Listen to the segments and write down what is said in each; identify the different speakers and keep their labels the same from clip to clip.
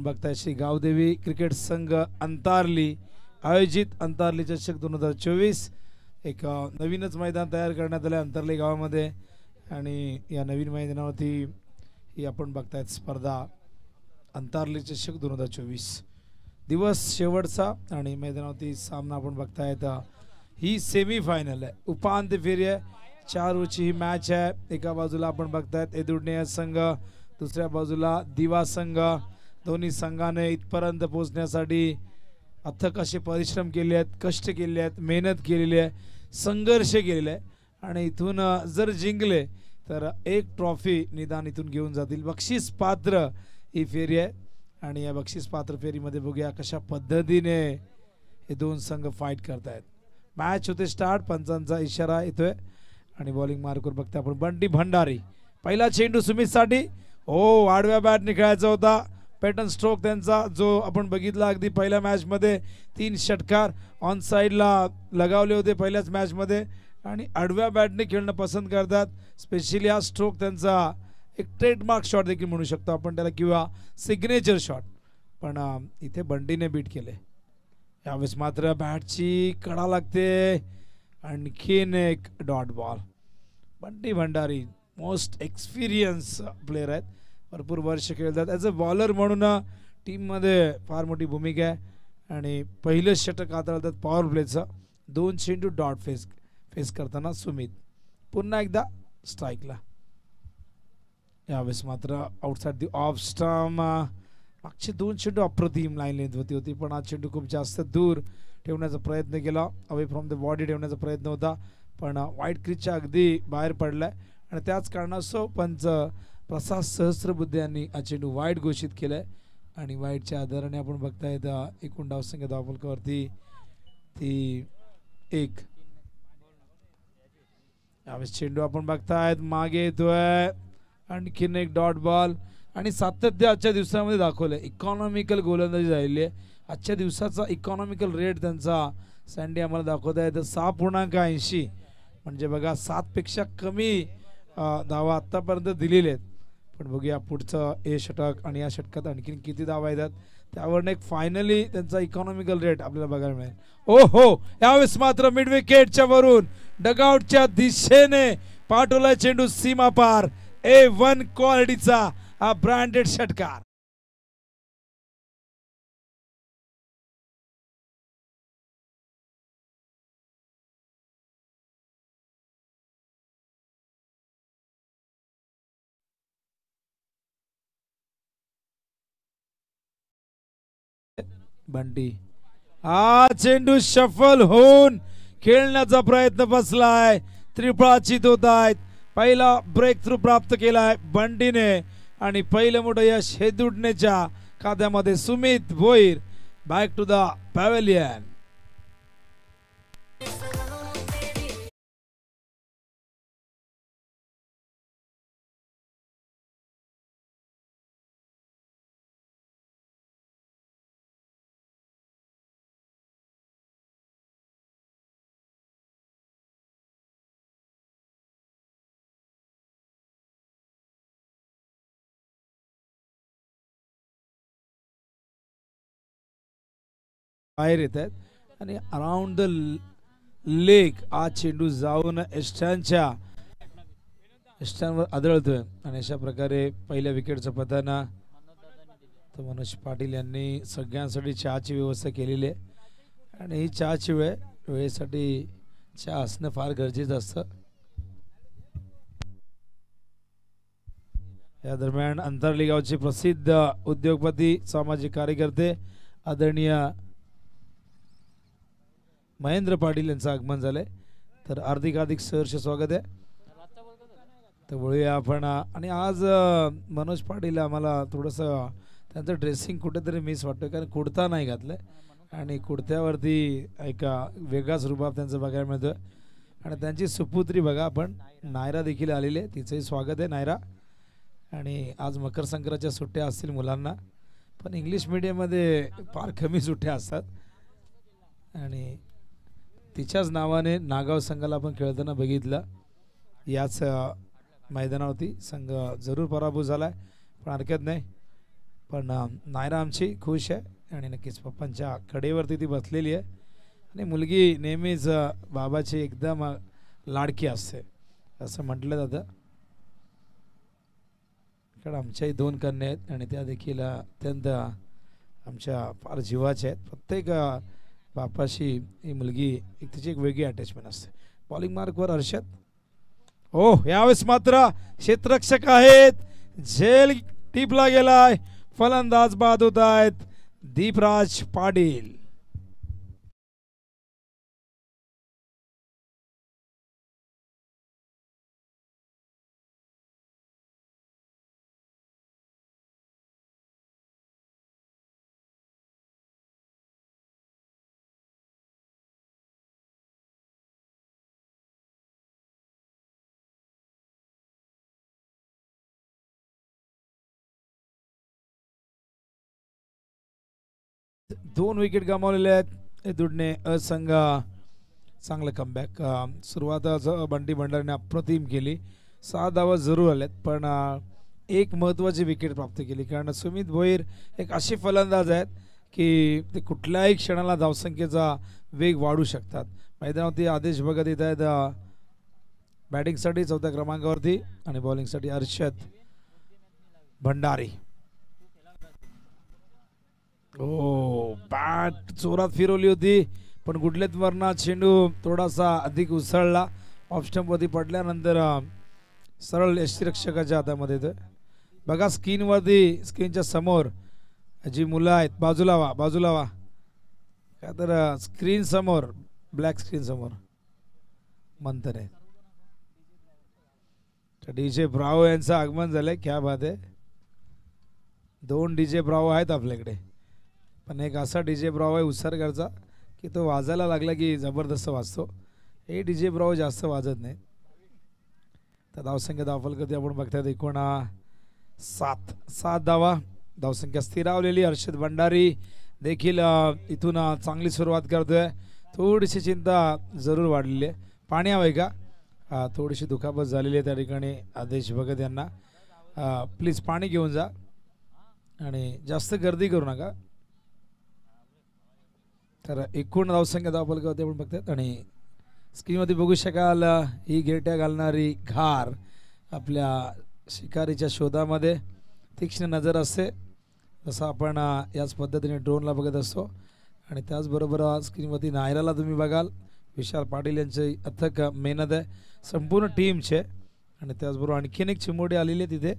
Speaker 1: आपण बघताय श्री गावदेवी क्रिकेट संघ अंतारली आयोजित अंतारली चषक 2024 एक नवीनच मैदान तयार करण्यात आले अंतारली गावामध्ये आणि या नवीन मैदानावरती ही आपण बघतायत स्पर्धा अंतारली चषक 2024 दिवस शेवटचा आणि मैदानावरती सामना आपण बघतायत ही सेमी फायनल आहे उपांत्य फेरी आहे 4 ओव्हरची ही मॅच आहे एका बाजूला आपण बघतायत एदुर्णे संघ दुसऱ्या बाजूला दिवा संघ दोन्ही संघाने इथपर्यंत पोहोचण्यासाठी अथक असे परिश्रम केले आहेत कष्ट केले आहेत मेहनत केलेली आहे संघर्ष केलेला आहे आणि इथून जर जिंकले तर एक ट्रॉफी निदान इथून घेऊन जातील बक्षीस पात्र ही फेरी आहे आणि या बक्षीस पात्र फेरीमध्ये बघूया कशा पद्धतीने हे दोन संघ फाईट करतायत मॅच होते स्टार्ट पंचांचा इशारा येतोय आणि बॉलिंग मार्कवर बघता आपण बंटी भंडारी पहिला चेंडू सुमितसाठी हो आडव्या बॅटने खेळायचा होता पॅटर्न स्ट्रोक त्यांचा जो आपण बघितला अगदी पहिल्या मॅचमध्ये 3 षटकार ऑन साईडला लगावले होते पहिल्याच मॅचमध्ये आणि आडव्या बॅटने खेळणं पसंत करतात स्पेशली हा स्ट्रोक त्यांचा एक ट्रेडमार्क शॉट देखील म्हणू शकतो आपण त्याला किंवा सिग्नेचर शॉट पण इथे बंटीने बीट केले यावेळेस मात्र बॅटची कडा लागते आणखीन एक dot ball Bunty Bhandari most experience player आहेत भरपूर वर्ष खेळतात ॲज अ बॉलर म्हणून टीममध्ये फार मोठी भूमिका आहे आणि पहिलं षटक हाताळतात पॉवर प्लेचं 2 चेंडू डॉट फेस करताना सुमित पुन्हा एकदा स्ट्राईकला यावेळेस मात्र आउटसाइड दी ऑफ स्टंप मागचे 2 चेंडू अप्रतिम लाईन लेंथ होती पण हा चेंडू खूप जास्त दूर ठेवण्याचा प्रयत्न केला अवे फ्रॉम द बॉडी ठेवण्याचा प्रयत्न होता पण वाईट क्रीजच्या अगदी बाहेर पडलाय आणि त्याच कारणास्तव पंच प्रसाद सहस्त्रबुद्धे यांनी हा चेंडू वाईट घोषित केलाय आणि वाईटच्या आधाराने आपण बघतायत एकूण धावसंख्या धावफलकावरती ती 1 यावेळेस चेंडू आपण बघतायत मागे येतोय आणखीन एक डॉट बॉल आणि सातत्य आजच्या दिवसामध्ये दाखवलंय इकॉनॉमिकल गोलंदाजी झालेली आहे आजच्या दिवसाचा इकॉनॉमिकल रेट त्यांचा सँडी आम्हाला दाखवत आहे तर 6.80 म्हणजे बघा 7 पेक्षा कमी धावा आतापर्यंत दिलेले आहेत पण बघूया पुढचं ए षटक आणि या षटकात आणखीन किती धावा येतात त्यावरून एक फायनली त्यांचा इकॉनॉमिकल रेट आपल्याला बघायला मिळेल ओ हो यावेळेस मात्र मिड विकेटच्या वरून डगआउटच्या दिशेने पाठवला चेंडू सीमा पार A1 क्वालिटीचा हा ब्रँडेड षटकार बंटी हा चेंडू शफल होऊन खेळण्याचा प्रयत्न बसलाय त्रिफळाचित होत आहेत पहिला ब्रेक थ्रू प्राप्त केलाय बंटीने आणि पहिलं मोठं यश हे दुडण्याच्या खात्यामध्ये Sumit Bhoir back to the pavilion बाहेर येत आहेत आणि अराउंड द लेग हा चेंडू जाऊन एस्टॅनवर आदळतोय आणि अशा प्रकारे पहिल्या विकेटचं पतन तर मनोज पाटील यांनी सगळ्यांसाठी चहाची व्यवस्था केलेली आहे आणि ही चहाची वेळेसाठी चहा असणं फार गरजेचं असतं या दरम्यान अंतरली गावचे प्रसिद्ध उद्योगपती सामाजिक कार्यकर्ते आदरणीय महेंद्र पाटील यांचं आगमन झालंय तर हार्दिक सहर्ष स्वागत आहे तर बोलूया आपण आणि आज मनोज पाटील आम्हाला थोडंसं त्यांचं ड्रेसिंग कुठेतरी मिस वाटतं कारण कुर्ता नाही घातलंय आणि कुर्त्यावरती एक वेगळाच रुबाब त्यांचं बघायला मिळतं आणि त्यांची सुपुत्री बघा आपण नायरा देखील आलेली आहे तिचंही स्वागत आहे नायरा आणि आज मकर संक्रांतीच्या सुट्ट्या असतील मुलांना पण इंग्लिश मीडियममध्ये फार कमी सुट्ट्या असतात आणि तिच्याच नावाने नागाव संघाला आपण खेळताना बघितलं याच मैदानावरती संघ जरूर पराभूत झालाय पण हरकत नाही पण नायरा आमची खुश आहे आणि नक्कीच पप्पांच्या कडेवरती ती बसलेली आहे आणि मुलगी नेहमीच बाबाची एकदम लाडकी असते असं म्हटलं जातं. कारण आमच्याही 2 कन्या आहेत आणि त्या देखील अत्यंत आमच्या फार जीवाच्या आहेत. प्रत्येक बापाशी ही मुलगी तिची एक वेगळी अटॅचमेंट असते. बॉलिंग मार्कवर हर्षद. हो यावेळेस मात्र क्षेत्ररक्षक आहेत, झेल टिपला गेलाय, फलंदाज बाद होत आहेत दीपराज पाटील. दोन विकेट गमावलेले आहेत दुडणे असंघ. चांगलं कमबॅक. सुरुवातच बंटी भंडारीने अप्रतिम केली, 6 धावा जरूर आल्यात पण एक महत्त्वाची विकेट प्राप्त केली. कारण सुमित भोईर एक असे फलंदाज आहेत की ते कुठल्याही क्षणाला धावसंख्येचा वेग वाढू शकतात. मैदानावरती आदेश भगत येत आहेत बॅटिंगसाठी 4थ्या क्रमांकावरती आणि बॉलिंगसाठी हर्षद भंडारी. हो बॅट जोरात फिरवली होती पण गुडलेत वरना चेंडू थोडासा अधिक उसळला, ऑफ स्टंपवरती पडल्यानंतर सरळ यष्टिरक्षकाच्या हातामध्ये येतोय. बघा स्क्रीनवरती, स्क्रीनच्या समोर जी मुलं आहेत, बाजूला वा बाजूला वा, काय तर स्क्रीन समोर, ब्लॅक स्क्रीन समोर मंथन आहे. डीजे ब्रावो यांचं आगमन झालंय. क्या बात आहे. 2 डीजे ब्रावो आहेत आपल्याकडे, पण एक असा डीजे ब्रावो आहे उसरगरचा की तो वाजायला लागला की जबरदस्त वाजतो. हे डीजे ब्रावो जास्त वाजत नाही. तर धावसंख्या धावफलकती आपण बघतायत 7 धावा धावसंख्या स्थिरावलेली. हर्षद भंडारी देखील इथून चांगली सुरुवात करतोय. थोडीशी चिंता जरूर वाढलेली आहे. पाणी हवंय का? थोडीशी दुखापत झालेली आहे त्या ठिकाणी. आदेश भगत यांना प्लीज पाणी घेऊन जा आणि जास्त गर्दी करू नका. तर एकूण धावसंख्या धावफलकावरती आपण बघतात आणि स्क्रीनवरती बघू शकाल ही गिरट्या घालणारी घार आपल्या शिकारीच्या शोधामध्ये तीक्ष्ण नजर असते, जसं आपण याच पद्धतीने ड्रोनला बघत असतो. आणि त्याचबरोबर स्क्रीनवरती नायराला तुम्ही बघाल, विशाल पाटील यांची अथक मेहनत आहे संपूर्ण टीमचे. आणि त्याचबरोबर आणखीन एक चिमुरडी आलेली आहे तिथे,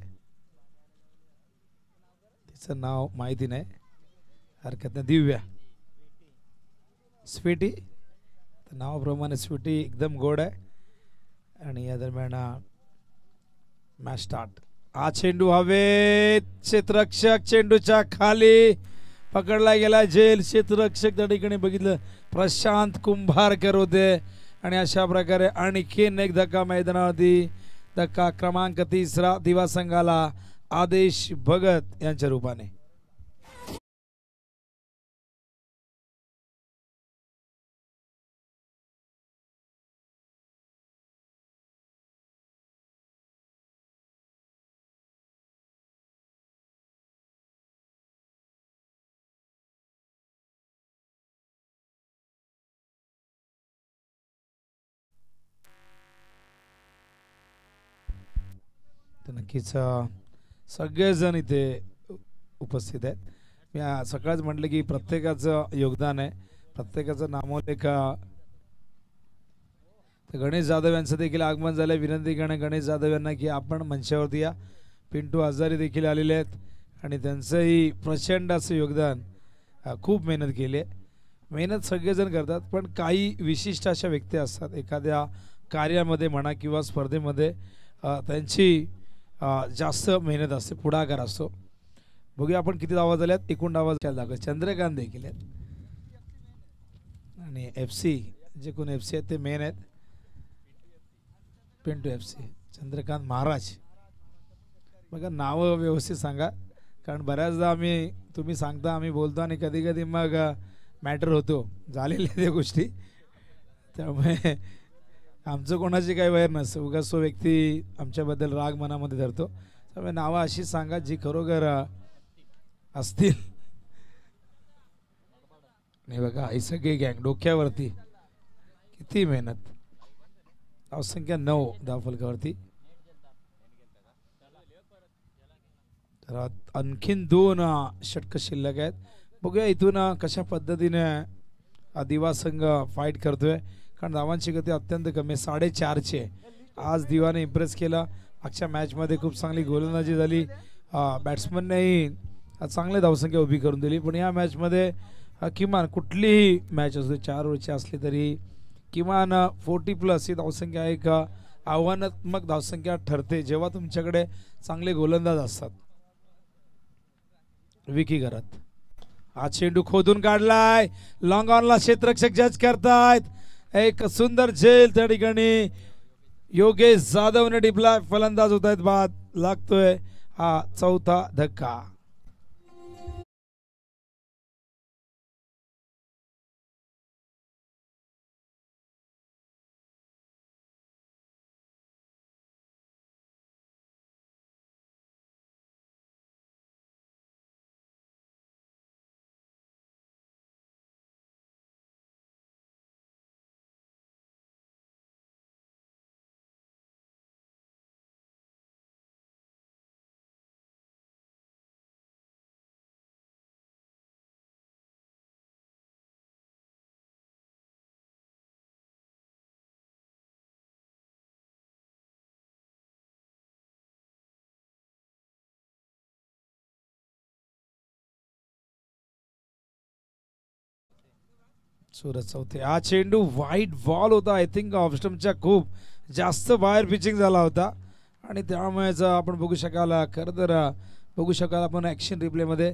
Speaker 1: तिचं नाव माहिती नाही, हरकत नाही. दिव्या स्वीटी, नावाप्रमाणे स्वीटी एकदम गोड आहे. आणि या दरम्यान मॅच स्टार्ट. हा चेंडू हवेत, क्षेत्ररक्षक चेंडूच्या खाली पकडला गेला. झेल क्षेत्ररक्षक त्या ठिकाणी बघितलं प्रशांत कुंभारकर होते. आणि अशा प्रकारे आणखीन एक धक्का मैदानावरती, धक्का क्रमांक 3 दिवा संघाला आदेश भगत यांच्या रूपाने. तर नक्कीच सगळेजण इथे उपस्थित आहेत. मी सकाळच म्हटलं की प्रत्येकाचं योगदान आहे, प्रत्येकाचं नामोल्लेख. तर गणेश जाधव यांचं देखील आगमन झालं. विनंती करणं गणेश जाधव यांना की आपण मंचावरती या. पिंटू आजारी देखील आलेले आहेत आणि त्यांचंही प्रचंड असं योगदान. खूप मेहनत केली आहे. मेहनत सगळेजण करतात पण काही विशिष्ट अशा व्यक्ती असतात एखाद्या कार्यामध्ये म्हणा किंवा स्पर्धेमध्ये त्यांची जास्त मेहनत असते, पुढाकार असतो. बघूया आपण किती धावा झाल्यात. एकूण धावा दाखव. चंद्रकांत देखील आहेत आणि FC जे कोण FC आहेत ते मेन आहेत. पिंटू FC, चंद्रकांत महाराज. बघा नावं व्यवस्थित सांगा, कारण बऱ्याचदा तुम्ही सांगता आम्ही बोलतो आणि कधी कधी मग मॅटर होतो, झालेल्या त्या गोष्टी. त्यामुळे आमचं कोणाची काही वैर नसतं, उगाच तो व्यक्ती आमच्याबद्दल राग मनामध्ये धरतो. त्यामुळे नावं अशी सांगा जी खरोखर असतील. नाही बघा ही सगळी गँग डोक्यावरती किती मेहनत. धावसंख्या 9 धावफलकावरती. तर आणखीन 2 षटक शिल्लक आहेत. बघूया इथून कशा पद्धतीने दिवा संघ फाईट करतोय, कारण धावांची गती अत्यंत कमी 4.5ची आहे. आज दिवाने इम्प्रेस केला. मागच्या मॅचमध्ये खूप चांगली गोलंदाजी झाली. बॅट्समननेही चांगली धावसंख्या उभी करून दिली. पण या मॅचमध्ये किमान कुठलीही मॅच असते 4 ओव्हरची असली तरी किमान 40+ ही धावसंख्या एक आव्हानात्मक धावसंख्या ठरते जेव्हा तुमच्याकडे चांगले गोलंदाज असतात. विकी घरात हा चेंडू खोदून काढलाय. लॉंग ऑनला क्षेत्ररक्षक जज करतायत. एक सुंदर झेल त्या ठिकाणी योगेश जाधवने टिपला. फलंदाज होत आहेत बाद. लागतोय हा 4था धक्का. सुरज चौथे हा चेंडू वाईट बॉल होता. आय थिंक ऑफस्टमच्या खूप जास्त बाहेर पिचिंग झाला होता आणि त्यामुळेच आपण बघू शकाल. खरं तर बघू शकाल आपण ॲक्शन रिप्लेमध्ये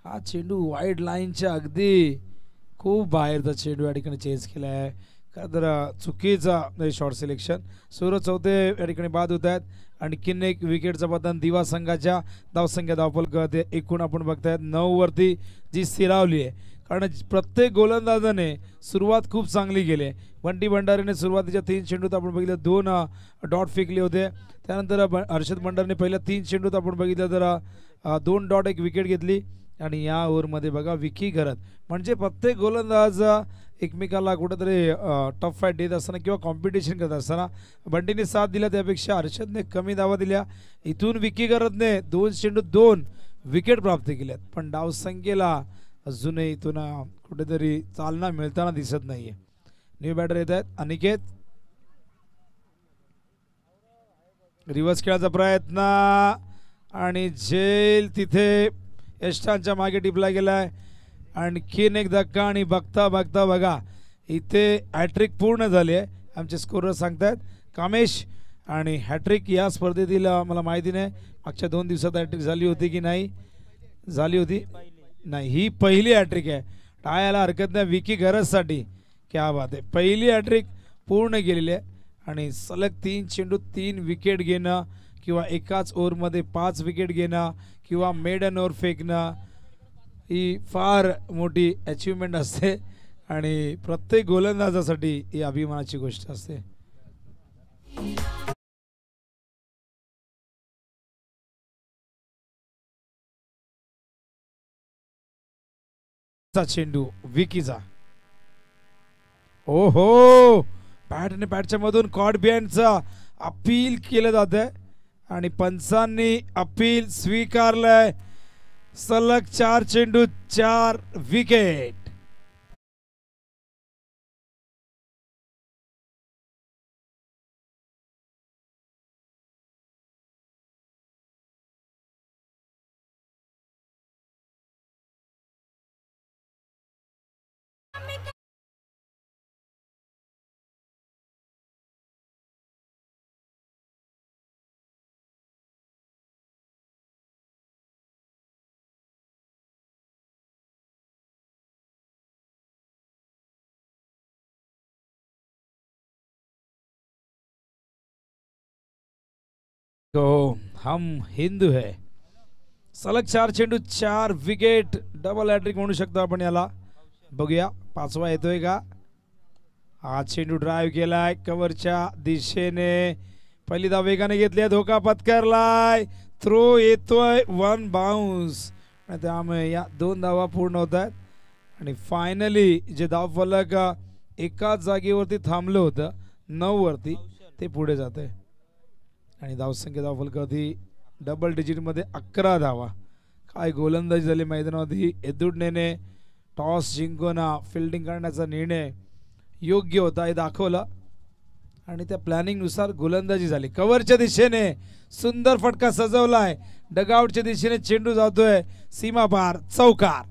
Speaker 1: हा चेंडू वाईड लाईनच्या अगदी खूप बाहेरचा चेंडू या ठिकाणी चेंज केला आहे. खरं तर चुकीचा शॉर्ट सिलेक्शन. सूरज चौथे या ठिकाणी बाद होत आहेत. आणखीन एक विकेटचं पतन दिवा संघाच्या. धावसंख्या धावफलक एकूण आपण बघतायत 9 वरती जी स्थिरावली आहे, कारण प्रत्येक गोलंदाजाने सुरुवात खूप चांगली केली. बंटी भंडारीने सुरुवातीच्या 3 चेंडूत आपण बघितलं 2 डॉट फेकले होते. त्यानंतर हर्षद भंडारने पहिल्या 3 चेंडूत आपण बघितलं तर 2 डॉट 1 विकेट घेतली. आणि या ओव्हरमध्ये बघा विकी घरात म्हणजे प्रत्येक गोलंदाज एकमेकाला कुठेतरी टफ फाईट देत असताना किंवा कॉम्पिटिशन करत असताना बंटीने साथ दिला, त्यापेक्षा हर्षदने कमी धावा दिल्या. इथून विकी घरातने 2 चेंडूत 2 विकेट प्राप्त केल्यात. पण धावसंख्येला अजूनही इथून कुठेतरी चालना मिळताना दिसत नाहीये. न्यू बॅटर येत आहेत. अनिकेत रिव्हर्स खेळाचा प्रयत्न आणि झेल तिथे यष्टांच्या मागे टिपला गेलाय. आणखीन एक धक्का आणि बघता बघता बघा इथे हॅट्रिक पूर्ण झाली आहे. आमचे स्कोरर सांगतायत कामेश. आणि हॅट्रिक या स्पर्धेतील मला माहिती नाही मागच्या 2 दिवसात हॅट्रिक झाली होती की नाही. झाली होती नाही, ही पहिली हॅट्रिक आहे. टाळायला हरकत नाही विकी घरजसाठी. क्या बात आहे, पहिली हॅट्रिक पूर्ण केलेली आहे. आणि सलग 3 चेंडूत 3 विकेट घेणं किंवा एकाच ओव्हरमध्ये 5 विकेट घेणं किंवा मेडन ओव्हर फेकणं ही फार मोठी अचिव्हमेंट असते आणि प्रत्येक गोलंदाजासाठी ही अभिमानाची गोष्ट असते. चेंडू विकीचा. ओ हो, बॅटने बॅटच्या मधून कॉट बिहाइंडचा अपील केलं जात आहे आणि पंचांनी अपील स्वीकारलंय. सलग 4 चेंडू 4 विकेट. तो हम हिंदू है. सलग 4 चेंडू 4 विकेट. डबल हॅट्रिक म्हणू शकतो आपण याला. बघूया 5वा येतोय का. हा चेंडू ड्राईव्ह केलाय कव्हरच्या दिशेने. पहिली धाव वेगाने घेतली, धोका पत्करलाय. थ्रो येतोय 1 बाउन्स. आणि त्यामुळे या 2 धावा पूर्ण होत आहेत आणि फायनली जे धावफलक एकाच जागेवरती थांबलं होतं 9 वरती ते पुढे जाते आणि धावसंख्या धावफलकावरती डबल डिजिटमध्ये 11 धावा. काय गोलंदाजी झाली मैदानावरती. एदुडनेने टॉस जिंकून फिल्डिंग करण्याचा निर्णय योग्य होता हे दाखवलं आणि त्या प्लॅनिंगनुसार गोलंदाजी झाली. कव्हरच्या दिशेने सुंदर फटका सजवलाय. डगआउटच्या दिशेने चेंडू जातोय सीमा पार चौकार.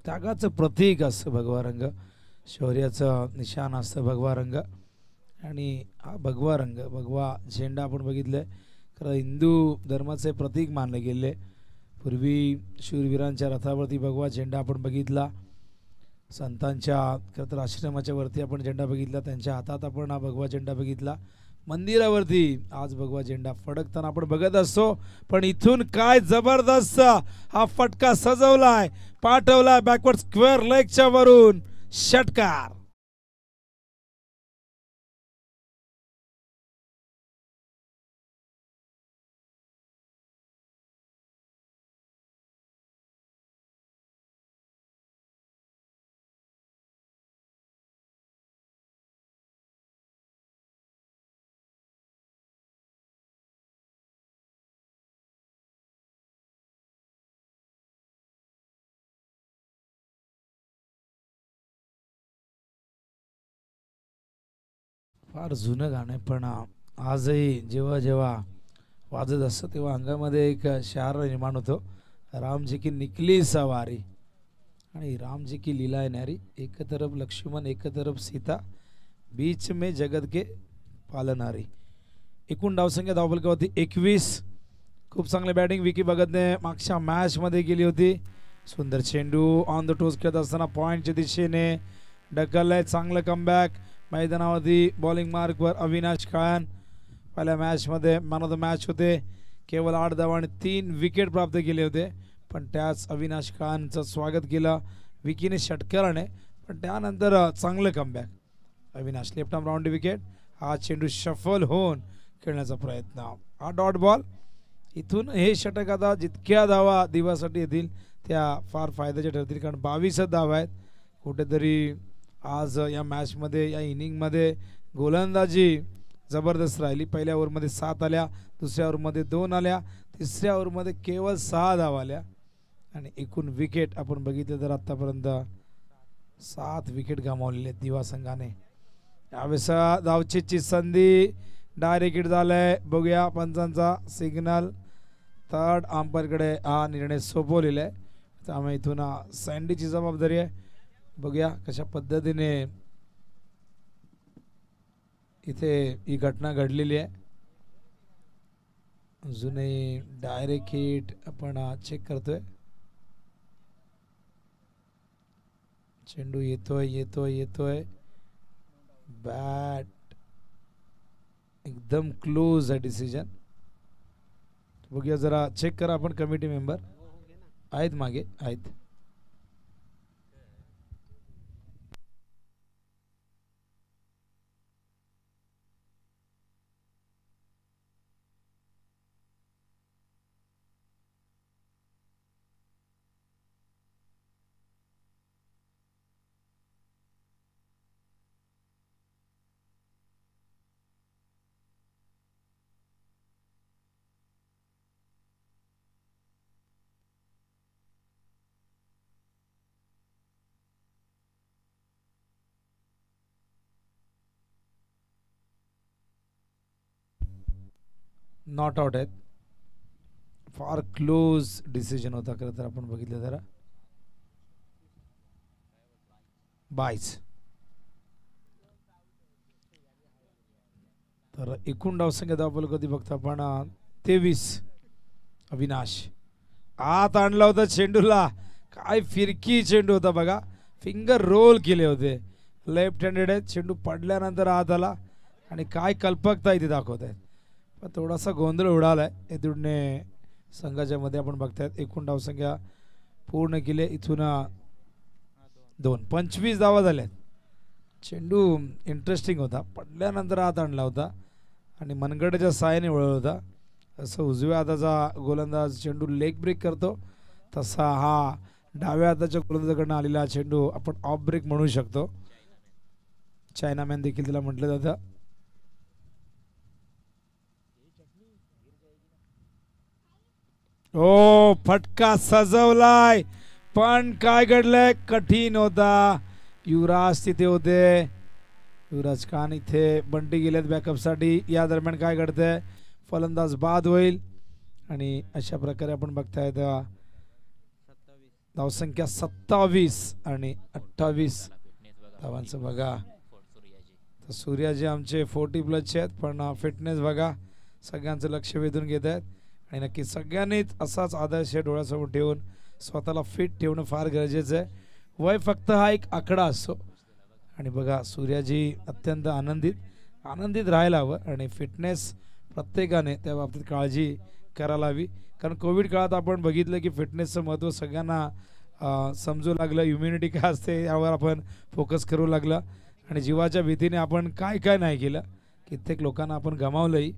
Speaker 1: त्यागाचं प्रतीक असतं भगवा रंग. शौर्याचं निशाण असतं भगवा रंग आणि हा भगवा रंग भगवा झेंडा आपण बघितलं खरं हिंदू धर्माचे प्रतीक मानले गेले. पूर्वी शूरवीरांच्या रथावरती भगवा झेंडा आपण बघितला. संतांच्या खरं तर आश्रमाच्या वरती आपण झेंडा बघितला. त्यांच्या हातात आपण हा भगवा झेंडा बघितला. मंदिरावरती आज भगवा झेंडा फडकताना आपण बघत असतो. पण इथून काय जबरदस्त हा फटका सजवलाय. पाठवला बॅकवर्ड स्क्वेअर लेगच्या वरून षटकार. फार जुनं गाणं आहे पण आजही जेव्हा जेव्हा वाजत असतं तेव्हा अंगामध्ये एक शहार निर्माण होतो. रामजी की निकली सवारी आणि रामजी की लीला न्यारी. एक तरफ लक्ष्मण एक तरफ सीता बीच में जगत के पालनारी. एकूण धावसंख्या धावफलकावरती 21. खूप चांगली बॅटिंग विकी भगतने मागच्या मॅचमध्ये केली होती. सुंदर चेंडू ऑन द टोस खेळत असताना पॉईंटच्या दिशेने ढकललाय. चांगलं कमबॅक. मैदानावरती बॉलिंग मार्कवर अविनाश काळन. पहिल्या मॅचमध्ये मॅन ऑफ द मॅच होते. केवळ 8 धावा आणि 3 विकेट प्राप्त केले होते. पण त्याच अविनाश काळनचं स्वागत केलं विकीने षटकाराने. पण त्यानंतर चांगलं comeback. Avinash left arm round wicket. हा चेंडू शफल होऊन खेळण्याचा प्रयत्न. हा डॉट बॉल. इथून हे षटक आता जितक्या धावा दिवसासाठी येतील त्या फार फायद्याच्या ठरतील कारण 22 धावा आहेत. कुठेतरी आज या मॅचमध्ये या इनिंगमध्ये गोलंदाजी जबरदस्त राहिली. पहिल्या ओव्हरमध्ये 7 आल्या. दुसऱ्या ओव्हरमध्ये 2 आल्या. तिसऱ्या ओव्हरमध्ये केवळ 6 धावा आल्या आणि एकूण विकेट आपण बघितलं तर आतापर्यंत 7 विकेट गमावलेले आहेत दिवा संघाने. यावेळेस धावचेची संधी डायरेक्ट हिट झालाय. बघूया पंचांचा सिग्नल. थर्ड अंपायरकडे हा निर्णय सोपवलेला आहे. त्यामुळे इथून सँडीची जबाबदारी आहे. बघूया कशा पद्धतीने इथे ही घटना घडलेली आहे. अजूनही डायरेक्ट हिट आपण चेक करतोय. चेंडू येतोय येतोय येतोय. बॅट एकदम क्लोज आहे डिसिजन. बघूया जरा चेक करा आपण. कमिटी मेंबर आहेत मागे आहेत. नॉट आउट आहेत. फार क्लोज डिसिजन होता खरं तर आपण बघितलं जरा. 22. तर एकूण धावसंख्या धावफलक कधी बघता आपण 23. अविनाश आत आणला होता चेंडूला, काय फिरकी चेंडू होता बघा, फिंगर रोल केले होते. लेफ्ट हँडेड आहे, चेंडू पडल्यानंतर आत आला आणि काय कल्पकता इथे दाखवत आहेत. पण थोडासा गोंधळ उडालाय एदुडने संघाच्या मध्ये. आपण बघतायत एकूण धावसंख्या पूर्ण केली इथून 25 धावा झाल्यात. चेंडू इंटरेस्टिंग होता, पडल्यानंतर आत आणला होता आणि मनगटाच्या साहाय्याने वळवला होता. असं उजव्या हाताचा गोलंदाज चेंडू लेग ब्रेक करतो, तसा हा डाव्या हाताच्या गोलंदाजाकडनं आलेला चेंडू आपण ऑफ ब्रेक म्हणू शकतो. चायनामॅन देखील त्याला म्हटलं जातं. ओ फटका सजवलाय, पण काय घडलंय, कठीण होता. युवराज तिथे होते, युवराज खान इथे, बंटी गेलेत बॅकअपसाठी. या दरम्यान काय घडतंय, फलंदाज बाद होईल आणि अशा प्रकारे आपण बघतायत धावसंख्या 27 आणि 28 धावांचं बघा. तर सूर्याजी आमचे 40+ आहेत, पण फिटनेस बघा सगळ्यांचं लक्ष वेधून घेत आहेत. आणि नक्की सगळ्यांनीच असाच आदर्श डोळ्यासमोर ठेवून स्वतःला फिट ठेवणं फार गरजेचं आहे. वय फक्त हा एक आकडा असतो. आणि बघा सूर्याजी अत्यंत आनंदित राहायला हवं आणि फिटनेस प्रत्येकाने त्या बाबतीत काळजी करायला हवी. कारण कोविड काळात आपण बघितलं की फिटनेसचं महत्त्व सगळ्यांना समजू लागलं. इम्युनिटी काय असते यावर आपण फोकस करू लागलं आणि जीवाच्या भीतीने आपण काय काय नाही केलं, कित्येक लोकांना आपण गमावलंही.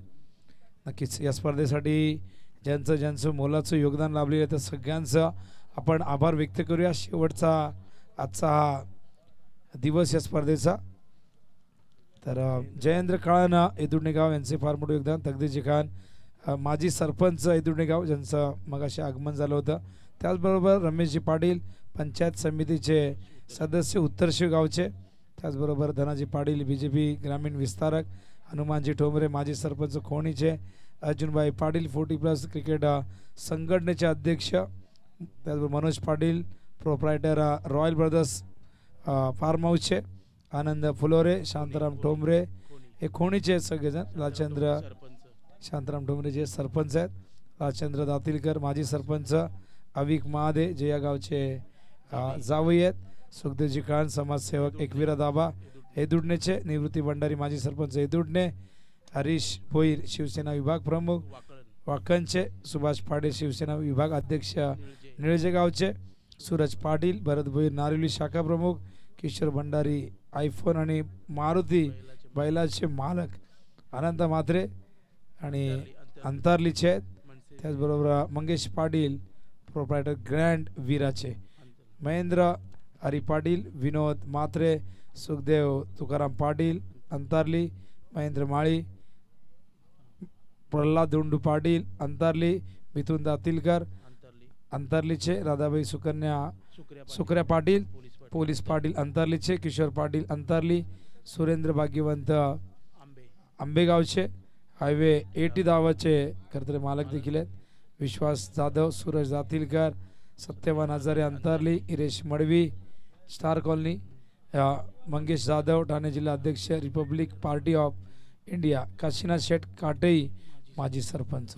Speaker 1: नक्कीच या स्पर्धेसाठी ज्यांचं मोलाचं योगदान लाभलेलं आहे त्या सगळ्यांचं आपण आभार व्यक्त करूया. शेवटचा आजचा हा दिवस या स्पर्धेचा. तर जयेंद्र काळाना एदुडणे गाव यांचे फार मोठे योगदान. तकदीरजी खान माजी सरपंच एदुडणे गाव ज्यांचं मगाशी आगमन झालं होतं. त्याचबरोबर रमेशजी पाटील पंचायत समितीचे सदस्य उत्तरशिव गावचे. त्याचबरोबर धनाजी पाटील BJP ग्रामीण विस्तारक. हनुमानजी ठोंबरे माजी सरपंच खोणीचे. अर्जुनभाई पाटील 40+ क्रिकेट संघटनेचे अध्यक्ष. त्याचबरोबर Manoj Patil proprietor royal brothers farm हाऊसचे. आनंद फुलोरे शांताराम ठोंबरे हे खोणीचे सगळेजण. लालचंद्र शांताराम ठोंबरे जे सरपंच आहेत. लालचंद्र दातीलकर माजी सरपंच. अविक महादे जे या गावचे जावई आहेत. सुखदेवजी खान समाजसेवक एकविरा दाबा एदुडणेचे. निवृत्ती भंडारी माजी सरपंच एदुडणे. हरीश भोईर शिवसेना विभाग प्रमुख वाकणचे. सुभाष पाटील शिवसेना विभाग अध्यक्ष निळजे गावचे. सूरज पाटील भरत भोईर नारिवली शाखा प्रमुख. किशोर भंडारी आयफोन आणि मारुती बैलाचे मालक. अनंत म्हात्रे आणि अंतरलीचे आहेत. त्याचबरोबर मंगेश पाटील प्रोप्रायटर ग्रँड वीराचे. महेंद्र हरी पाटील विनोद म्हात्रे सुखदेव तुकाराम पाटील अंतारली. महेंद्र माळी प्रल्हाद धोंडू पाटील अंतारली. मिथुन दातीलकर अंतारलीचे. राधाबाई सुकर्या पाटील पोलीस पाटील अंतारलीचे. किशोर पाटील अंतारली. सुरेंद्र भाग्यवंत आंबेगावचे. हायवे 80 धावाचे खरंतर मालक देखील आहेत. विश्वास जाधव सूरज दातीलकर. सत्यवान हजारे अंतारली. Iresh Madavi Star Colony. मंगेश जाधव ठाणे जिल्हा अध्यक्ष Republic Party of India. Kashinath Sheth Katei माजी सरपंच.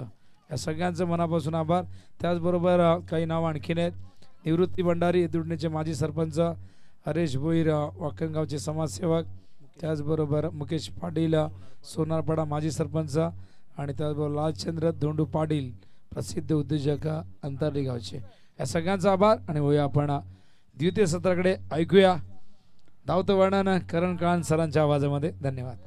Speaker 1: या सगळ्यांचं मनापासून आभार. त्याचबरोबर काही नाव आणखीन आहेत. निवृत्ती भंडारी एदुडणेचे माजी सरपंच. हरेश भोईर वाकणगावचे समाजसेवक. त्याचबरोबर मुकेश पाटील सोनारपाडा माजी सरपंच आणि त्याचबरोबर लालचंद्र धोंडू पाटील प्रसिद्ध उद्योजक अंतरली गावचे. या सगळ्यांचा आभार आणि होऊया आपण द्वितीय सत्राकडे. ऐकूया धावतं वर्णन करण काळन सरांच्या आवाजामध्ये. धन्यवाद.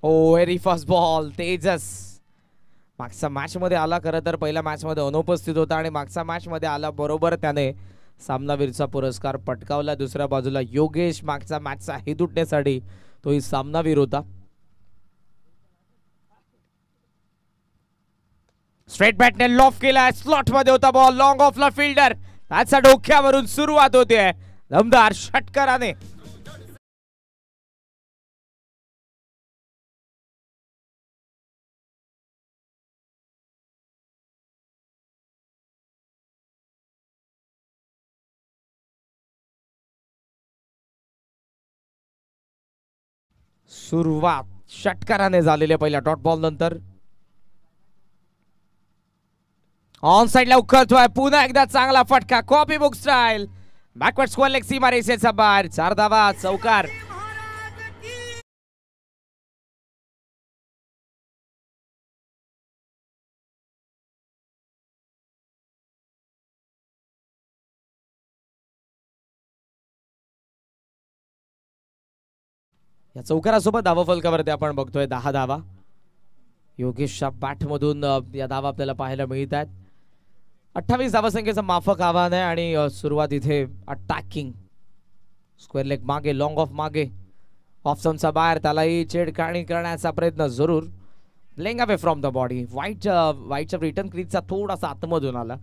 Speaker 2: ओ व्हेरी फर्स्ट बॉल तेजस मागच्या मॅच मध्ये आला, खरं तर पहिल्या मॅच मध्ये अनुपस्थित होता आणि मागच्या मॅच मध्ये आला बरोबर त्याने सामनावीरचा पुरस्कार पटकावला. दुसऱ्या बाजूला योगेश मागच्या मॅचचा हेतू उठण्यासाठी तोही सामनावीर होता. स्ट्रेट बॅटने लॉफ केला, स्लॉट मध्ये होता बॉल, लॉंग ऑफला फिल्डर त्याच्या डोक्यावरून सुरुवात होते दमदार षटकाराने. सुरुवात षटकाराने झालेल्या पहिल्या डॉट बॉल नंतर ऑन साइडला उखळतोय पुन्हा एकदा चांगला फटका, copy book style, backward square leg सीमा रेषेचा बाहेर, 4 धावा, चौकार. या चौकारासोबत धावा फलकावरती आपण बघतोय 10 धावा. योगेशच्या बॅट मधून या धावा आपल्याला पाहायला मिळत आहेत. 28 धावसंख्येचं माफक आव्हान आहे आणि सुरुवात इथे अटॅकिंग स्क्वेअर लेग मागे, लॉंग ऑफ मागे, ऑफ स्टंपचा बाहेर, त्यालाही छेडखाणी करण्याचा प्रयत्न जरूर. Playing away from the body, वाईटच्या रिटर्न क्रीजचा थोडासा आतमधून आला.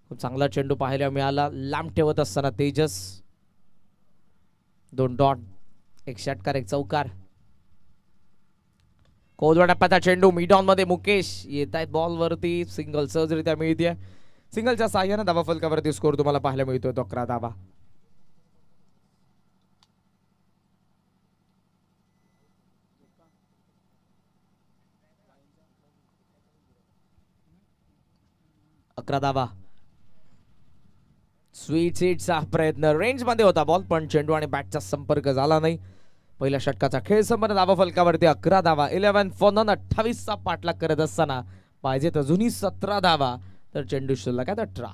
Speaker 2: खूप चांगला चेंडू पाहायला मिळाला. लांब ठेवत असताना तेजस 2 डॉट, 1 षटकार, 1 चौकार. कोलवा टप्प्याचा चेंडू मिडॉन मध्ये मुकेश येत आहेत बॉल वरती, सिंगल सहजरित्या मिळते. सिंगलच्या साह्याने धावा फलकावरती स्कोर तुम्हाला पाहायला मिळतोय 11 धावा. स्वीट सीटचा प्रयत्न, रेंज मध्ये होता बॉल पण चेंडू आणि बॅटचा संपर्क झाला नाही. पहिल्या षटकाचा खेळ संपन्न, धावा फलकावरती 11 धावा. 11 फॉर नन, 28 चा पाठलाग करत असताना पाहिजेत अजूनही 17 धावा, तर चेंडू शिल्लक आहेत 18.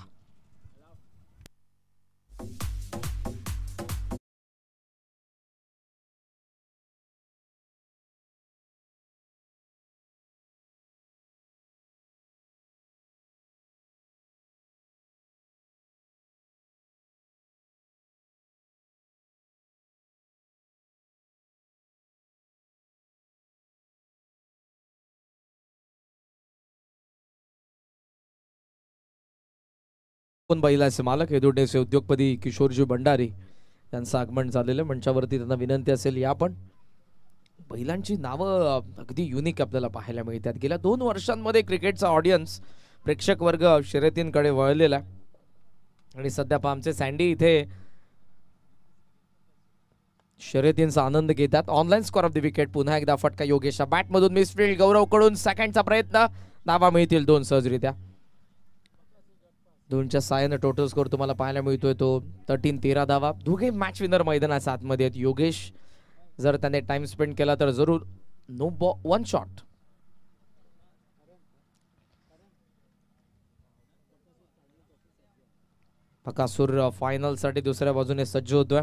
Speaker 2: बैलाचे मालक हेदुडेचे उद्योगपती किशोरजी भंडारी यांचं आगमन झालेलं. मंचावरती त्यांना विनंती असेल या पण. बैलांची नावं अगदी युनिक आपल्याला पाहायला मिळतात. गेल्या 2 वर्षांमध्ये क्रिकेटचा ऑडियन्स, प्रेक्षक वर्ग शर्यतींकडे वळलेला आणि सध्या आमचे सँडी इथे शर्यतींचा आनंद घेतात. Online score of the wicket, पुन्हा एकदा फटका योगेशच्या बॅटमधून, मिसफील्ड गौरव कडून, सेकंडचा प्रयत्न, धावा मिळतील 2 सहजरित्या. 2च्या साह्याने टोटल स्कोर तुम्हाला पाहायला मिळतोय तो 13 धावा. दोघे मॅच विनर मैदानाच्या आतमध्ये आहेत. योगेश जर त्याने टाइम स्पेंड केला तर जरूर no ball 1 shot. Bakasur final साठी दुसऱ्या बाजूने सज्ज होतोय.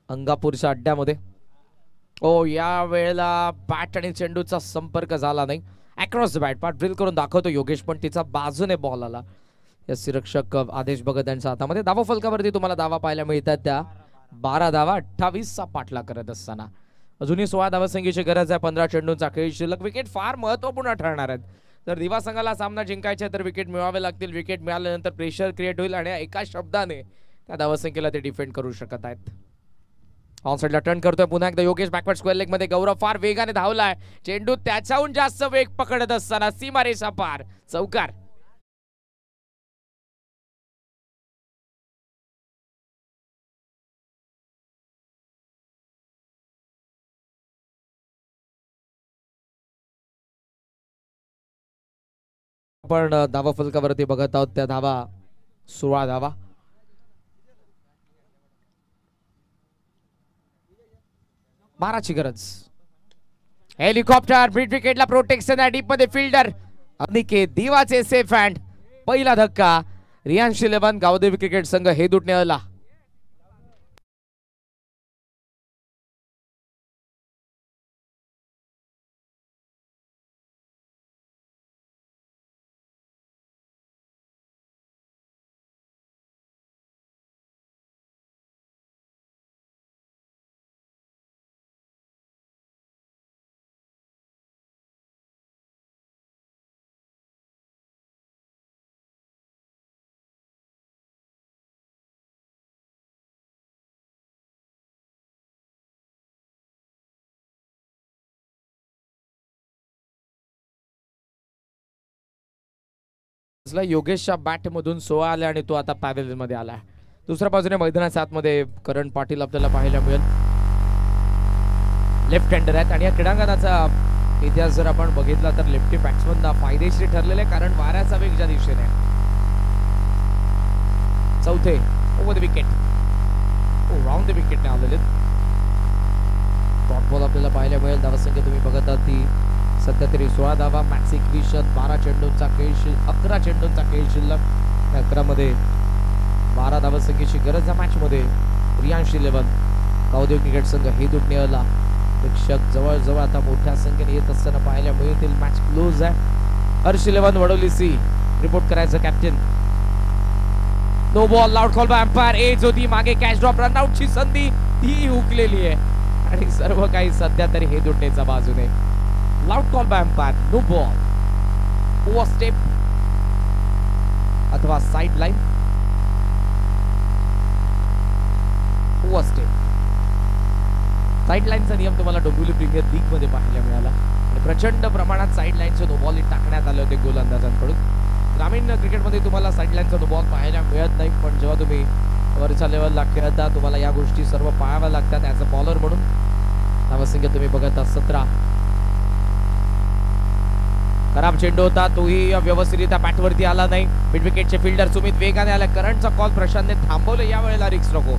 Speaker 2: अंगापूरच्या अड्ड्यामध्ये या वेळेला बॅट आणि चेंडूचा संपर्क झाला नाही. Across the bat part drill करून दाखवतो योगेश, पण तिचा बाजूने बॉल आला. या सिरक्षक आदेश भगत यांच्या हातामध्ये. धावा फलकावरती तुम्हाला धावा पाहायला मिळतात त्या 12 धावा. 28 चा पाठलाग करत असताना अजूनही 16 धावसंख्येची गरज आहे. 15 चेंडूंचा खेळ शिल्लक. विकेट फार महत्वपूर्ण ठरणार आहेत. जर दिवा संघाला सामना जिंकायचा तर विकेट मिळवावे लागतील. विकेट मिळाल्यानंतर प्रेशर क्रिएट होईल आणि एका शब्दाने त्या धावसंख्येला ते डिफेंड करू शकत आहेत. ऑन साइडला टर्न करतोय पुन्हा एकदा योगेश, बॅकवर्ड स्क्वेअर लेग मध्ये गौरव फार वेगाने धावलाय. चेंडू त्याच्याहून जास्त वेग पकडत असताना सीमारेषा पार, चौकार. आपण धावा फलकावरती बघत आहोत त्या धावा 16 धावा. बाराची गरज. हेलिकॉप्टर मिड विकेटला प्रोटेक्शन आहे. डीप मध्ये फिल्डर अनिकेत दिवाचे सेफ हँड. पहिला धक्का. रियांश 11 गावदेवी क्रिकेट संघ हेदुटणे आला. योगेशच्या बॅट मधून 16 आले आणि तो आता पॅव्हेलियन मध्ये आला. दुसऱ्या बाजूने मैदानाच्या आतमध्ये करण पाटील आपल्याला पाहायला मिळेल. लेफ्ट हँडर आहेत आणि या क्रीडांगणाचा इतिहास जर आपण बघितला तर लेफ्टी बॅट्समनला फायदेशीर ठरलेले, कारण वाऱ्याचा वेग ज्या दिशेने. चौथे over the wicket, round the विकेटने आलेले. डॉट बॉल आपल्याला पाहायला मिळेल. धावसंख्या तुम्ही बघत आहात ती सध्या तरी 16 धावा. मॅक्स इक्विशन 12 चेंडूंचा खेळ 11 चेंडूंचा खेळ शिल्लक. 11 मध्ये 12 धावसंख्येची गरज या मॅच मध्ये. रियांश 11 गावदेव क्रिकेट संघ हे दुनियाला प्रेक्षक जवळजवळ आता मोठ्या संख्येने येत असताना पाहायला मिळतील. मॅच क्लोज आहे. हर्ष 11 वडोली सी रिपोर्ट करायचं captain. No ball, loud call by umpire. Edge होती मागे, कॅच ड्रॉप, रनआउटची संधी ती हुकलेली आहे आणि सर्व काही सध्या तरी हे दुटण्याच्या बाजूने. Loud call by umpire. No ball, over step अथवा side line. Over step side लाईनचा नियम तुम्हाला डोंबिवली प्रीमियर लीग मध्ये पाहायला मिळाला आणि प्रचंड प्रमाणात साइड लाईनचे नो बॉल टाकण्यात आले होते गोलंदाजांकडून. ग्रामीण क्रिकेटमध्ये तुम्हाला साइड लाईनचा नो बॉल पाहायला मिळत नाही, पण जेव्हा तुम्ही वरच्या लेवलला खेळता तुम्हाला या गोष्टी सर्व पाहाव्या लागतात ॲज अ बॉलर म्हणून. धावसंख्या तुम्ही बघत आहात 17. खराब चेंडू होता, तोही व्यवस्थितरित्या बॅटवरती आला नाही. मिड विकेटचे फिल्डर सुमित वेगाने आला. करंटचा कॉल प्रशांतने थांबवले. या वेळेला रिक्स नको,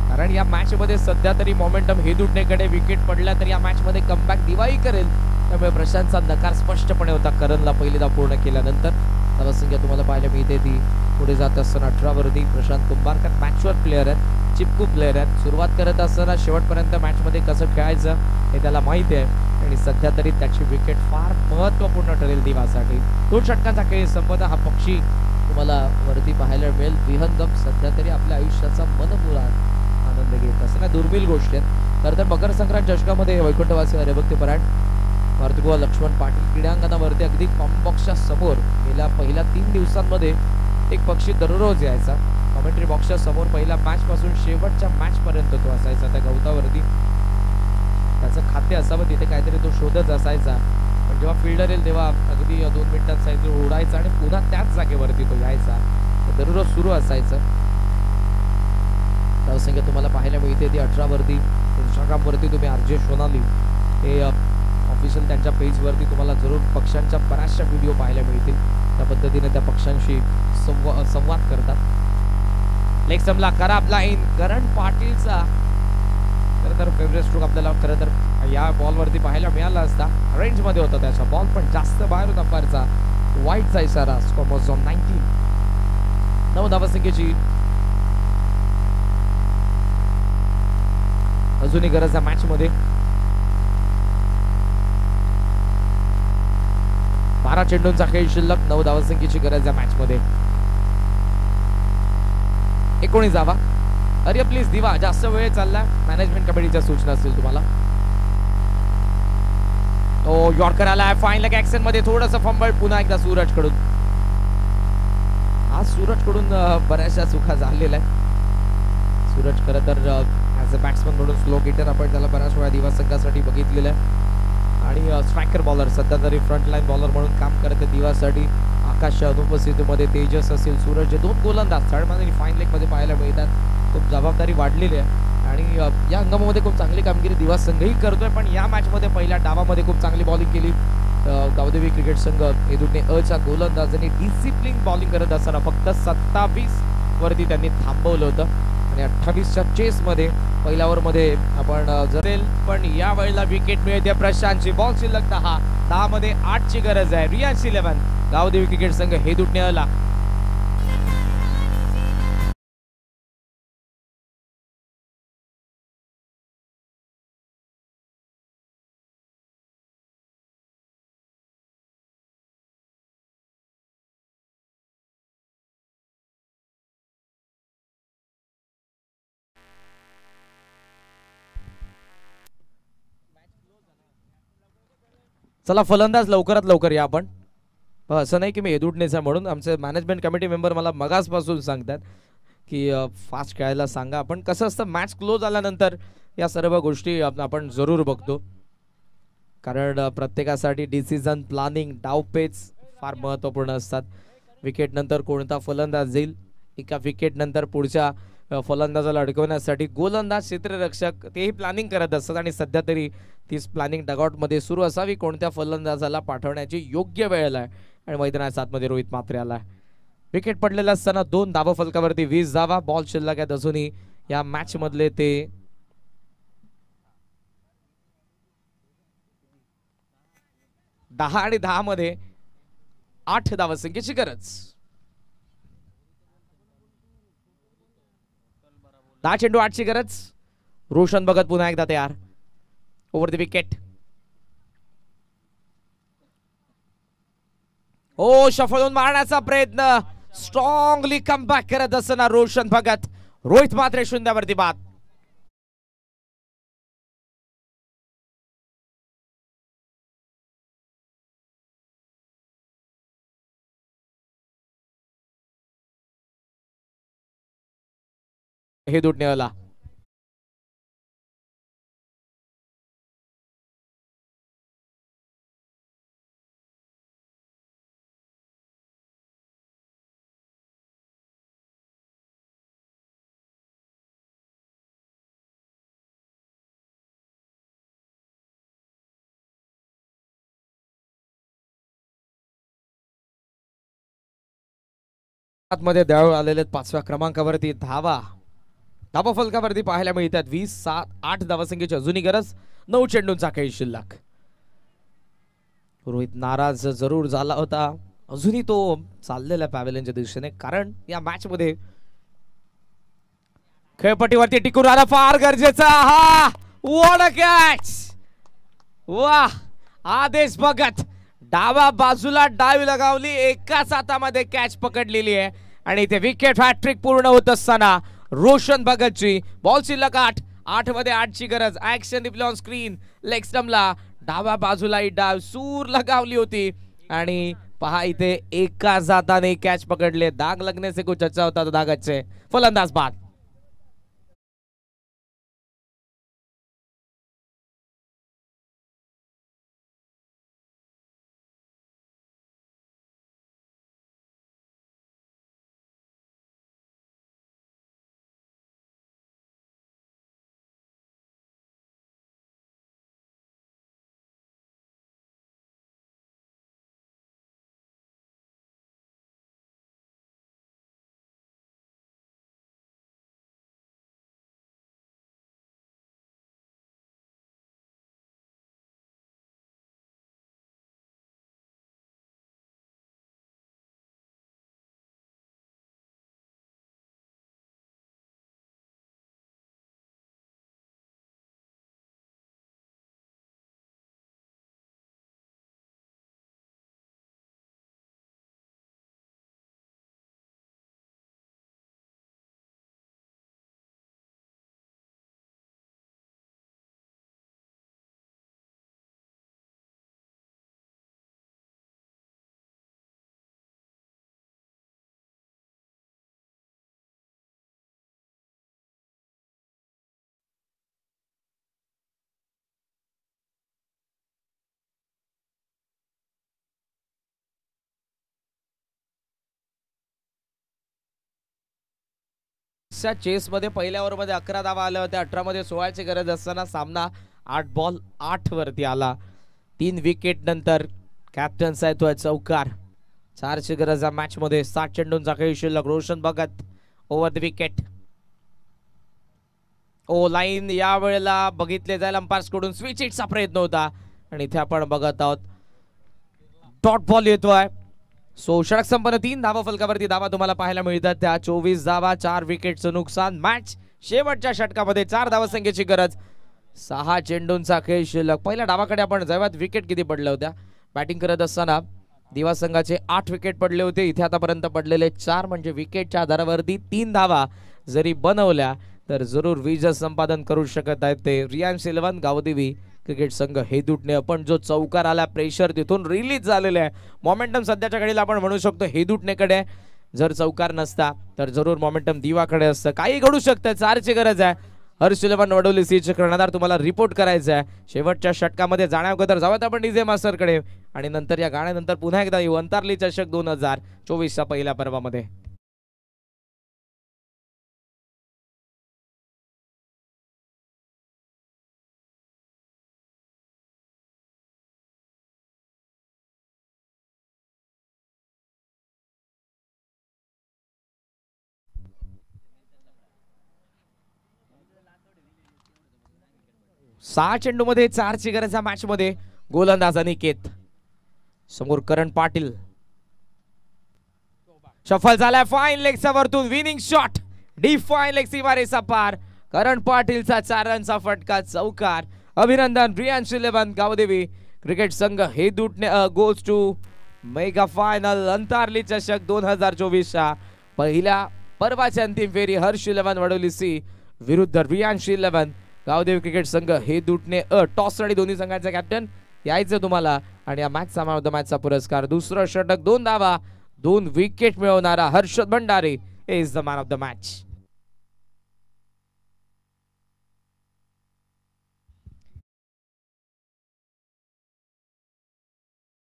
Speaker 2: कारण या मॅच मध्ये सध्या तरी मोमेंटम हे दुटणेकडे. विकेट पडला तर या मॅच मध्ये कमबॅक दिवाळी करेल, त्यामुळे प्रशांतचा नकार स्पष्टपणे होता करणला पहिली धाव पूर्ण केल्यानंतर. धावसंख्या तुम्हाला पाहायला मिळते ती पुढे जात असताना 18 वरती. प्रशांत कुंभारकर मॅचवर प्लेअर आहेत, चिपकू प्लेअर आहेत. सुरुवात करत असताना शेवटपर्यंत मॅच मध्ये कसं खेळायचं हे त्याला माहिती आहे आणि सध्या तरी त्याची विकेट फार महत्वपूर्ण ठरेल दिवासाठी. 2 षटकांचा खेळ संपत हा पक्षी तुम्हाला वरती पाहायला मिळेल. विहंगम सध्या तरी आपल्या आयुष्याचा मनमुराद आनंद घेत असताना दुर्मिळ गोष्टी आहेत. खरं तर मकर संक्रांत चषकामध्ये वैकुंठवासी हरिभक्त परायण भारतीय लक्ष्मण पाटील क्रीडांगणावरती अगदी कॉम्बॉक्सच्या समोर गेल्या पहिल्या 3 दिवसांमध्ये एक पक्षी दररोज यायचा. कॉमेंट्री बॉक्सच्या समोर पहिल्या मॅच पासून शेवटच्या मॅच पर्यंत तो असायचा. त्या गवतावरती त्याचं खाद्य असावं, तिथे काहीतरी तो शोधत असायचा. पण जेव्हा फिल्डर येईल तेव्हा अगदी 2 मिनिटात साईडला उडायचा आणि पुन्हा त्याच जागेवरती तो यायचा. दररोज सुरू असायचं. धावसंख्या तुम्हाला पाहायला मिळते ती 18 वरती. इंस्टाग्रामवरती तुम्ही आरजे सोनाली हे ऑफिशियल त्यांच्या पेजवरती तुम्हाला जरूर पक्ष्यांच्या बऱ्याचशा व्हिडिओ पाहायला मिळतील. त्या पद्धतीने त्या पक्ष्यांशी संवाद करतात. लेग स्टंपला खराब लाईन. करण पाटीलचा खरं तर फेवरेट स्ट्रोक आपल्याला खरं तर या बॉलवरती पाहायला मिळाला असता. रेंज मध्ये होता त्याचा बॉल, पण जास्त बाहेर होता अंपायरचा. वाईटचा इशारा. Score was on 19. 9 धावसंख्येची अजूनही गरज आहे मॅच मध्ये. 12 चेंडूंचा खेळ शिल्लक. 9 धावसंख्येची गरज आहे मॅच मध्ये. 19 धावा. अरे प्लीज दिवा, जास्त वेळ चालला. मॅनेजमेंट कमिटीच्या सूचना असतील तुम्हाला. तो यॉर्कर आलाय फाईन लेग ऍक्शन मध्ये. थोडंसं फंबल पुन्हा एकदा सूरज कडून. आज सूरज कडून बऱ्याचशा चुका झालेल्या आहेत. सूरज खरं तर ॲज अ बॅट्समन म्हणून स्लो हिटर आपण त्याला बऱ्याच वेळा दिवा संघासाठी बघितलेलं आहे आणि स्ट्रायकर बॉलर सध्या तरी फ्रंट लाईन बॉलर म्हणून काम करते दिवासाठी. आकाशच्या अनुपस्थितीमध्ये तेजस असेल, सूरज जे 2 गोलंदाज थर्ड मध्ये फाईन लेग मध्ये पाहायला मिळतात. खूप जबाबदारी वाढलेली आहे आणि या हंगामामध्ये खूप चांगली कामगिरी दिवा संघही करतोय. पण या मॅच मध्ये पहिल्या डावामध्ये खूप चांगली बॉलिंग केली गावदेवी क्रिकेट संघ येदुटणे अच्या गोलंदाजांनी. डिसिप्लिन बॉलिंग करत असताना फक्त 27 वरती त्यांनी थांबवलं होतं आणि 28च्या चेस मध्ये पहिल्या ओव्हर मध्ये आपण जरेल. पण या वेळेला विकेट मिळते प्रशांतची. बॉल शिल्लक 10 मध्ये 8 ची गरज आहे. रियांश 11 गावदेवी क्रिकेट संघ हे दुटण्याला. चला फलंदाज लवकरात लवकर या आपण. असं नाही की मी हेदुटणेचा म्हणून. आमचे मॅनेजमेंट कमिटी मेंबर मला मगासपासून सांगतात की फास्ट खेळायला सांगा. पण कसं असतं मॅच क्लोज झाल्यानंतर या सर्व गोष्टी आपण जरूर बघतो, कारण प्रत्येकासाठी डिसिजन प्लॅनिंग डावपेच फार महत्त्वपूर्ण असतात. विकेट नंतर कोणता फलंदाज जाईल, एका विकेट नंतर पुढच्या फलंदाजाला अडकवण्यासाठी गोलंदाज क्षेत्ररक्षक तेही प्लॅनिंग करत असतात आणि सध्या तरी तीच प्लॅनिंग डगआउटमध्ये सुरू असावी. कोणत्या फलंदाजाला पाठवण्याची योग्य वेळ आहे आणि मैदानाच्या आतमध्ये रोहित म्हात्रे आला. विकेट पडलेला असताना 2 धावा फलकावरती 20 धावा. बॉल शिल्लक आहेत अजूनही या मॅच मधले ते 10 आणि 10 मध्ये 8 धावसंख्येची गरज. 10 चेंडू 8 ची गरज. रोशन भगत पुन्हा एकदा तयार. Over the wicket. ओ शफळून मारण्याचा प्रयत्न. स्ट्रॉंगली कमबॅक करत असताना रोशन भगत. रोहित म्हात्रे 0 वरती बाद. हे दुटण्याला आतमध्ये धाव आलेले 5व्या क्रमांकावरती धावा फलकावरती पाहायला मिळतात. 20-7-8 धावसंख्येची अजूनही गरज. 9 चेंडूंचा खेळ शिल्लक. रोहित नाराज जरूर झाला होता, अजूनही तो चाललेला पॅव्हेलियनच्या दिशेने, कारण या मॅच मध्ये खेळपट्टीवरती टिकून राहणं फार गरजेचा. हा व्हाट अ कॅच. वाह, आदेश भगत डाव्या बाजूला डाव लगावली, एकाच हातामध्ये कॅच पकडलेली आहे आणि इथे विकेट हॅट्रिक पूर्ण होत असताना रोशन भगतची. बॉल शिल्लक 8 मध्ये 8 ची गरज. Action replay on screen. Leg स्टंपला डाव्या बाजूला डाव सूर लगावली होती आणि पहा इथे एकाच हाताने कॅच पकडले. दाग लगने से कुछ अच्छा होता तो दाग अच्छे. फलंदाज बाद. चेस मध्ये पहिल्या ओव्हर मध्ये 11 धावा आल्या होत्या. 18 मध्ये 16 ची गरज असताना सामना 8 बॉल 8 वरती आला. 3 विकेट नंतर कॅप्टनचा येतोय चौकार. 4 ची गरज या मॅच मध्ये. 7 चेंडूंचा खेळ शिल्लक. Roshan Bhagat over the wicket. ओ लाईन या वेळेला बघितले जाईल अंपायर्स कडून. स्विच हिटचा प्रयत्न होता आणि इथे आपण बघत आहोत डॉट बॉल येतोय. सो षटक संपन्न. 3 धावा फलकावरती धावा तुम्हाला पाहायला मिळतात. त्या 24 धावा. 4 विकेटचं नुकसान. मॅच शेवटच्या षटकामध्ये 4 धावसंख्येची गरज. 6 चेंडूंचा खेळ शिल्लक. पहिल्या डावाकडे आपण जाऊयात. विकेट किती पडल्या होत्या बॅटिंग करत असताना. दिवा संघाचे 8 विकेट पडले होते. इथे आतापर्यंत पडलेले 4, म्हणजे विकेटच्या आधारावरती 3 धावा जरी बनवल्या तर जरूर विजय संपादन करू शकत आहेत ते रियान सिल्वन गावदेवी क्रिकेट संघ हेदुटणे. पण जो चौकार आला, प्रेशर तिथून रिलीज झालेला आहे. मोमेंटम सध्याच्या घडीला आपण म्हणू शकतो हेदुटणेकडे. जर चौकार नसता तर जरूर मोमेंटम दिवाकडे असतं. काही घडू शकतं. 4 ची गरज आहे. हर्षिलवन वडोली सी चे कर्णधार तुम्हाला रिपोर्ट करायचा आहे. शेवटच्या षटकामध्ये जाण्याअगोदर जाऊयात आपण डीजे मास्टरकडे. आणि नंतर या गाण्यानंतर पुन्हा एकदा येऊ अंतरली चषक 2024च्या पहिल्या पर्वामध्ये. सहा चेंडूमध्ये 4 चिगऱ्याच्या मॅच मध्ये गोलंदाज अनिकेत. समोर करण पाटील. सफल झालाय फाईन लेगचा वरतून विनिंग शॉट. डिफाईन लेग सीमारेचा पार. करण पाटीलचा 4 रनचा फटका चौकार. अभिनंदन प्रियांश 11 गावदेवी क्रिकेट संघ हे दुटणे गोज टू मेगा फायनल अंतरली चषक 2024च्या पहिल्या पर्वाची अंतिम फेरी. हर्ष 11 वडोली सी विरुद्ध प्रियांश 11 गावदेवी क्रिकेट संघ हे दुटणे टॉस आणि दोन्ही संघांचा कॅप्टन यायचं तुम्हाला. आणि या मॅचचा मॅन ऑफ द मॅचचा पुरस्कार दुसरं षटक 2 धावा 2 विकेट मिळवणारा Harshad Bhandare is the man of the match.